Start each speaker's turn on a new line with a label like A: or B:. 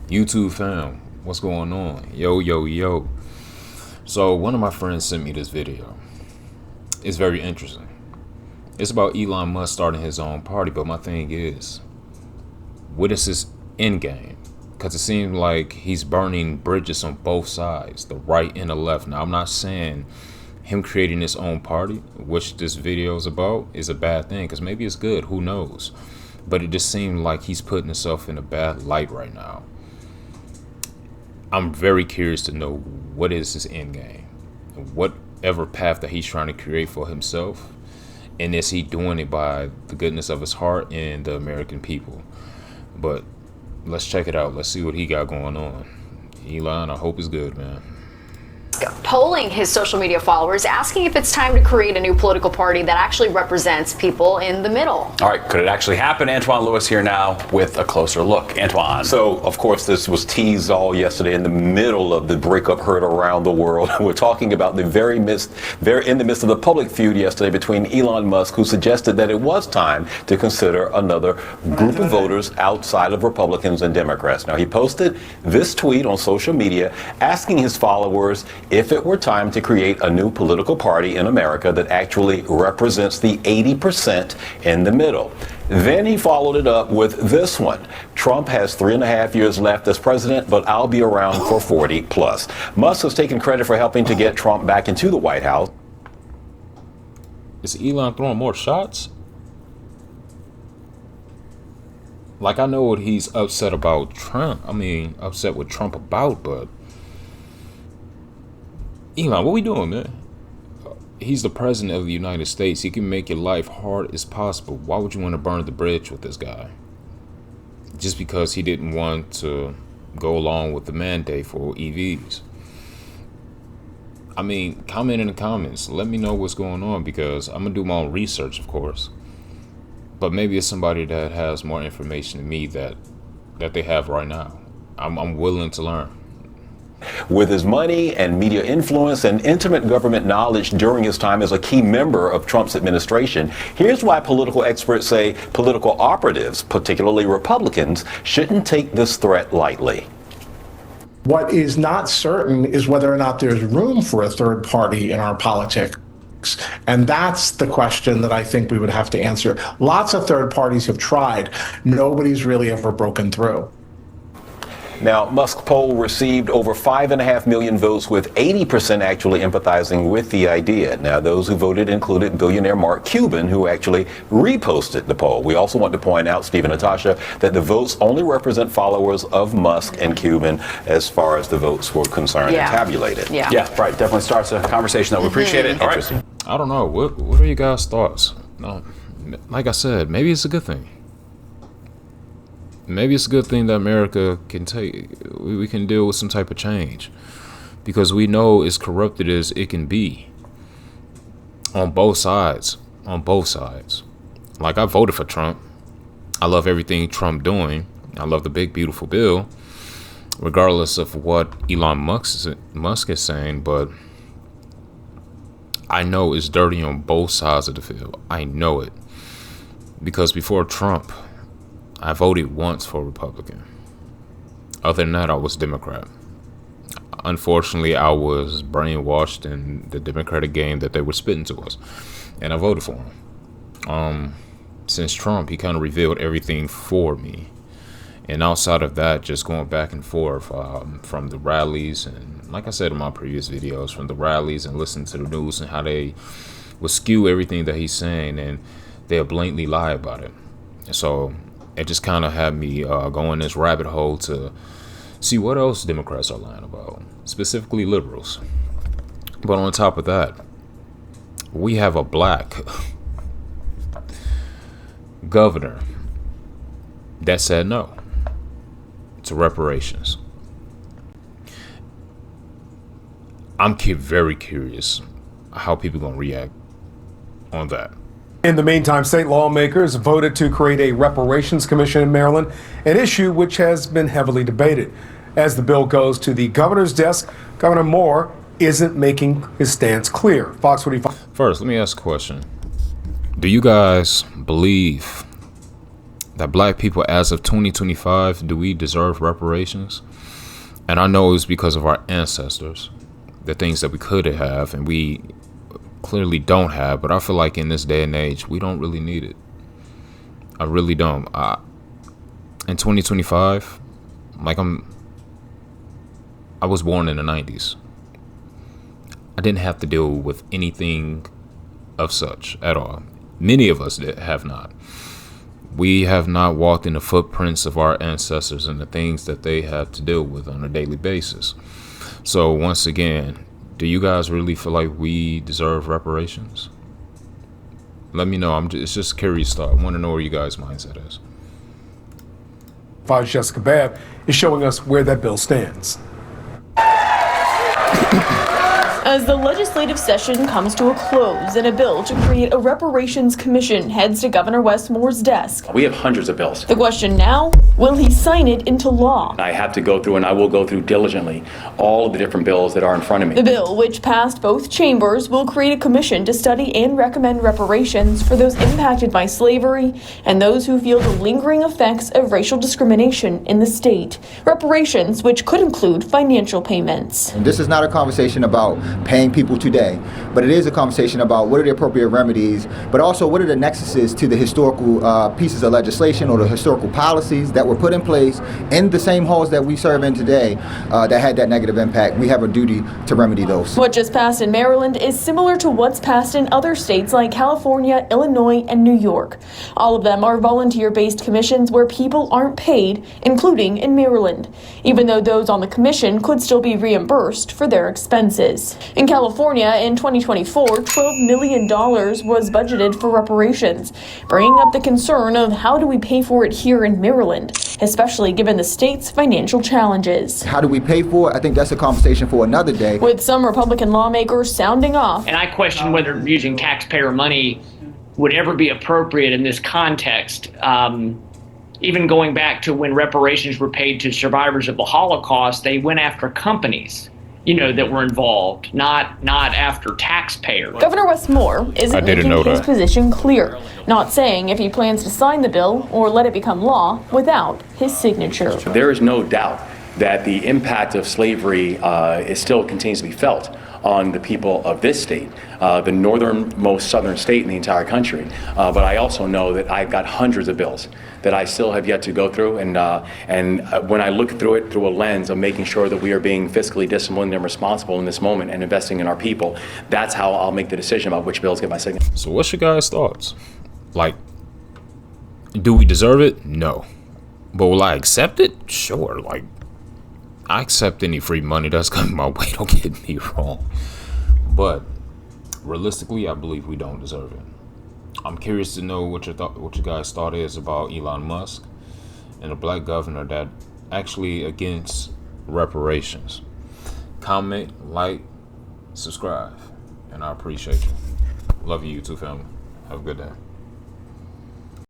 A: YouTube fam, what's going on? Yo, yo, yo. So one of my friends sent me this video. It's very interesting. It's about Elon Musk starting his own party, but my thing is, what is his end game? Because it seems like he's burning bridges on both sides, the right and the left. Now, I'm not saying him creating his own party, which this video is about, is a bad thing, because maybe it's good, who knows? But it just seemed like he's putting himself in a bad light right now. I'm very curious to know what is his end game, whatever path that he's trying to create for himself, and is he doing it by the goodness of his heart and the American people? But let's check it out. Let's see what he got going on. Elon, I hope it's good, man.
B: Polling his social media followers, asking if it's time to create a new political party that actually represents people in the middle.
C: All right, could it actually happen? Antoine Lewis here now with a closer look. Antoine.
D: So, of course, this was teased all yesterday in the middle of the breakup heard around the world. We're talking about the very in the midst of the public feud yesterday between Elon Musk, who suggested that it was time to consider another group of voters outside of Republicans and Democrats. Now, he posted this tweet on social media asking his followers if it were time to create a new political party in America that actually represents the 80% in the middle. Then he followed it up with this one. Trump has 3.5 years left as president, but I'll be around for 40 plus. Musk has taken credit for helping to get Trump back into the White House.
A: Is Elon throwing more shots? Like, I know what he's upset about Trump. Upset with Trump about, but Elon, what we doing, man? He's the president of the United States. He can make your life hard as possible. Why would you want to burn the bridge with this guy? Just because he didn't want to go along with the mandate for EVs. Comment in the comments. Let me know what's going on, because I'm going to do my own research, of course. But maybe it's somebody that has more information than me that they have right now. I'm willing to learn.
D: With his money and media influence and intimate government knowledge during his time as a key member of Trump's administration, here's why political experts say political operatives, particularly Republicans, shouldn't take this threat lightly.
E: What is not certain is whether or not there's room for a third party in our politics. And that's the question that I think we would have to answer. Lots of third parties have tried. Nobody's really ever broken through.
D: Now, Musk's poll received over 5.5 million votes, with 80% actually empathizing with the idea. Now, those who voted included billionaire Mark Cuban, who actually reposted the poll. We also want to point out, Steve and Natasha, that the votes only represent followers of Musk and Cuban as far as the votes were concerned and tabulated.
C: Yeah, right. Definitely starts a conversation, though. We appreciate it. All right.
A: I don't know. What are you guys' thoughts? No, like I said, maybe it's a good thing. Maybe it's a good thing that America can we can deal with some type of change, because we know as corrupted as it can be on both sides. Like, I voted for Trump. I love everything Trump doing. I love the big beautiful bill, regardless of what Elon Musk is saying. But I know it's dirty on both sides of the field. I know it, because before Trump, I voted once for Republican. Other than that, I was Democrat. Unfortunately, I was brainwashed in the Democratic game that they were spitting to us, and I voted for him. Since Trump, he kind of revealed everything for me. And outside of that, just going back and forth from the rallies, and like I said in my previous videos, from the rallies and listening to the news and how they will skew everything that he's saying, and they'll blatantly lie about it. So it just kind of had me go in this rabbit hole to see what else Democrats are lying about, specifically liberals. But on top of that, we have a black governor that said no to reparations. I'm very curious how people are going to react on that.
F: In the meantime, state lawmakers voted to create a reparations commission in Maryland, an issue which has been heavily debated. As the bill goes to the governor's desk, Governor Moore isn't making his stance clear. Fox 45.
A: First, let me ask a question. Do you guys believe that black people, as of 2025, do we deserve reparations? And I know it's because of our ancestors, the things that we could have and we clearly don't have, but I feel like in this day and age, we don't really need it. I really don't. In 2025, like I was born in the 90s. I didn't have to deal with anything of such at all. Many of us have not. We have not walked in the footprints of our ancestors and the things that they had to deal with on a daily basis. So once again, do you guys really feel like we deserve reparations? Let me know. It's just a curious thought. I want to know where you guys' mindset is.
F: Vice Jessica Babb is showing us where that bill stands.
G: As the legislative session comes to a close and a bill to create a reparations commission heads to Governor Wes Moore's desk.
C: We have hundreds of bills.
G: The question now, will he sign it into law?
C: I have to go through, and I will go through diligently, all of the different bills that are in front of me.
G: The bill, which passed both chambers, will create a commission to study and recommend reparations for those impacted by slavery and those who feel the lingering effects of racial discrimination in the state. Reparations, which could include financial payments.
H: This is not a conversation about paying people today, but it is a conversation about what are the appropriate remedies, but also what are the nexuses to the historical pieces of legislation or the historical policies that were put in place in the same halls that we serve in today that had that negative impact. We have a duty to remedy those.
G: What just passed in Maryland is similar to what's passed in other states like California, Illinois, and New York. All of them are volunteer-based commissions where people aren't paid, including in Maryland, even though those on the commission could still be reimbursed for their expenses. In California, in 2024, $12 million was budgeted for reparations, bringing up the concern of how do we pay for it here in Maryland, especially given the state's financial challenges.
H: How do we pay for it? I think that's a conversation for another day.
G: With some Republican lawmakers sounding off.
I: And I question whether using taxpayer money would ever be appropriate in this context. Even going back to when reparations were paid to survivors of the Holocaust, they went after companies, that were involved, not after taxpayers.
G: Governor Wes Moore isn't making his position clear, not saying if he plans to sign the bill or let it become law without his signature.
C: There is no doubt that the impact of slavery still continues to be felt on the people of this state, the northernmost southern state in the entire country. But I also know that I've got hundreds of bills that I still have yet to go through, and when I look through it through a lens of making sure that we are being fiscally disciplined and responsible in this moment and investing in our people, that's how I'll make the decision about which bills get my signature.
A: So what's your guys' thoughts? Like, do we deserve it? No. But will I accept it? Sure. Like, I accept any free money that's coming my way, don't get me wrong. But realistically, I believe we don't deserve it. I'm curious to know what your guys' thought is about ElON Musk and a black governor that actually against reparations. Comment, like, subscribe, and I appreciate you. Love you, YouTube family. Have a good day.